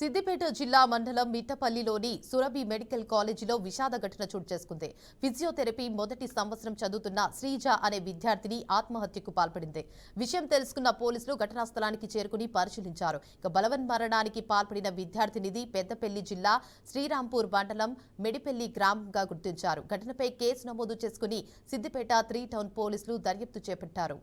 సిద్దిపేట జిల్లా మండలం మిట్టపల్లిలోని సురభి మెడికల్ కాలేజీలో విషాద ఘటన చోటు చేసుకుంది. ఫిజియోథెరపీ మొదటి సంవత్సరం చదువుతున్న శ్రీజ అనే విద్యార్థిని ఆత్మహత్యకు పాల్పడింది. విషయం తెలుసుకున్న పోలీసులు ఘటనా స్థలానికి చేరుకుని పరిశీలించారు. బలవన్మరణానికి పాల్పడిన విద్యార్థినిది పెద్దపల్లి జిల్లా శ్రీరాంపూర్ మండలం మెడిపల్లి గ్రామంగా గుర్తించారు. ఘటనపై కేసు నమోదు చేసుకుని సిద్దిపేట 3 టౌన్ పోలీసులు దర్యాప్తు చేపట్టారు.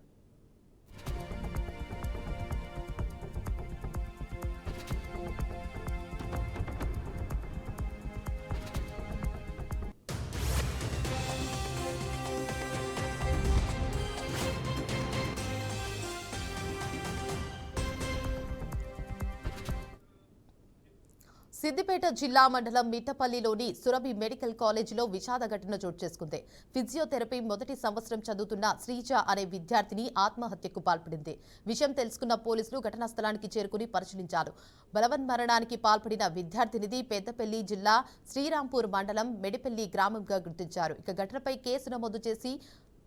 సిద్దిపేట జిల్లా మండలం మిట్టపల్లిలోని సురభి మెడికల్ కాలేజీలో విషాద ఘటన చోటు చేసుకుంది. ఫిజియోథెరపీ మొదటి సంవత్సరం చదువుతున్న శ్రీజ అనే విద్యార్థిని ఆత్మహత్యకు పాల్పడింది. విషయం తెలుసుకున్న పోలీసులు ఘటనా స్థలానికి చేరుకుని పరిశీలించారు. బలవన్మరణానికి పాల్పడిన విద్యార్థినిది పెద్దపల్లి జిల్లా శ్రీరాంపూర్ మండలం మెడిపల్లి గ్రామంగా గుర్తించారు. ఘటనపై కేసు నమోదు చేసి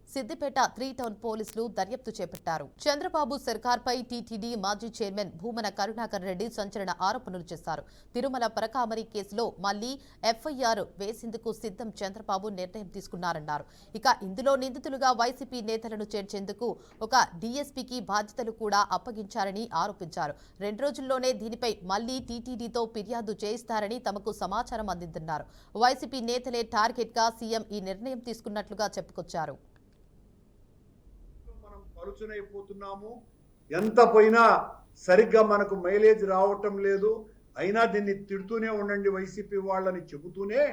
సిద్దిపేట 3 టౌన్ పోలీసులు దర్యాప్తు చేపట్టారు. చంద్రబాబు సర్కార్పై టీటీడీ మాజీ చైర్మన్ భూమన కరుణాకర్ రెడ్డి సంచలన ఆరోపణలు చేశారు. తిరుమల పరకామణి కేసులో మళ్లీ ఎఫ్ఐఆర్ వేసేందుకు సిద్ధం చంద్రబాబు నిర్ణయం తీసుకున్నారన్నారు. ఇందులో నిందితులుగా వైసీపీ నేతలను చేర్చేందుకు ఒక డీఎస్పీకి బాధ్యతలు కూడా అప్పగించారని ఆరోపించారు. 2 రోజుల్లోనే దీనిపై మళ్లీ టీటీడీతో ఫిర్యాదు చేయిస్తారని తమకు సమాచారం అందిందన్నారు. వైసీపీ నేతలే టార్గెట్ గా సీఎం ఈ నిర్ణయం తీసుకున్నట్లుగా చెప్పుకొచ్చారు. పలుచునైపోతున్నాము, ఎంత పోయినా సరిగ్గా మనకు మైలేజ్ రావటం లేదు. అయినా దీన్ని తిడుతూనే ఉండండి వైసీపీ వాళ్ళని చెబుతూనే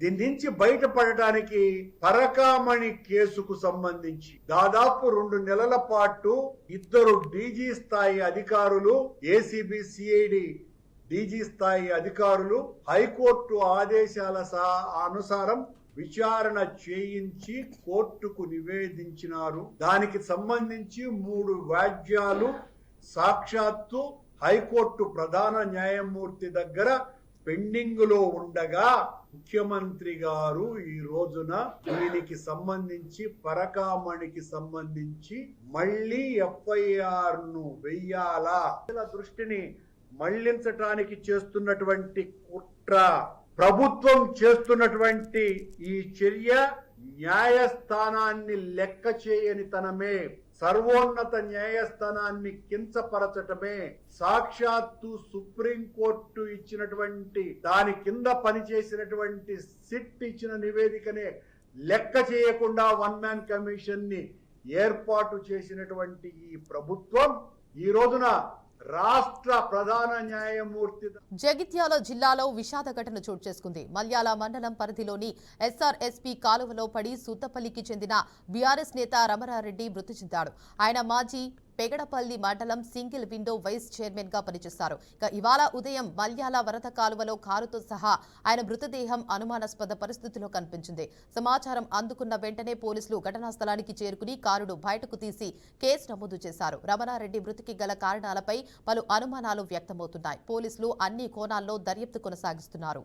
దీని నుంచి బయటపడటానికి పరకామణి కేసుకు సంబంధించి దాదాపు 2 నెలల పాటు 2 డీజీ స్థాయి అధికారులు, ఏసీబీ సిఐడి డీజీ స్థాయి అధికారులు హైకోర్టు ఆదేశాల అనుసారం విచారణ చేయించి కోర్టుకు నివేదించినారు. దానికి సంబంధించి 3 వ్యాజ్యాలు సాక్షాత్తు హైకోర్టు ప్రధాన న్యాయమూర్తి దగ్గర పెండింగ్ లో ఉండగా ముఖ్యమంత్రి గారు ఈ రోజున దీనికి సంబంధించి పరకామణికి సంబంధించి మళ్లీ ఎఫ్ఐఆర్ ను వెయ్యాలా దృష్టిని మళ్లించటానికి చేస్తున్నటువంటి కుట్ర, ప్రభుత్వం చేస్తున్నటువంటి ఈ చర్య న్యాయస్థానాన్ని లెక్క చేయని తనమే, సర్వోన్నత న్యాయస్థానాన్ని కించపరచటమే, సాక్షాత్తు సుప్రీంకోర్టు ఇచ్చినటువంటి దాని కింద పనిచేసినటువంటి సిట్ ఇచ్చిన నివేదికనే లెక్క చేయకుండా 1 మ్యాన్ కమిషన్ ని ఏర్పాటు చేసినటువంటి ఈ ప్రభుత్వం ఈ రోజున రాష్ట్ర ప్రధాన న్యాయమూర్తి జగిత్యాల జిల్లాలో విషాద ఘటన చోటు చేసుకుంది. మల్యాల మండలం పరిధిలోని ఎస్ఆర్ఎస్పీ కాలువలో పడి సుత్తపల్లికి చెందిన బీఆర్ఎస్ నేత రమణారెడ్డి మృతి చెందాడు. ఆయన మాజీ పెగడపల్లి మండలం సింగిల్ విండో వైస్ చైర్మన్ గా పనిచేశారు. ఇవాళ ఉదయం మల్యాల వరద కాలువలో కారుతో సహా ఆయన మృతదేహం అనుమానాస్పద పరిస్థితిలో కనిపించింది. సమాచారం అందుకున్న వెంటనే పోలీసులు ఘటనా స్థలానికి చేరుకుని కారును బయటకు తీసి కేసు నమోదు చేశారు. రమణారెడ్డి మృతికి గల కారణాలపై పలు అనుమానాలు వ్యక్తమవుతున్నాయి. పోలీసులు అన్ని కోణాల్లో దర్యాప్తు కొనసాగిస్తున్నారు.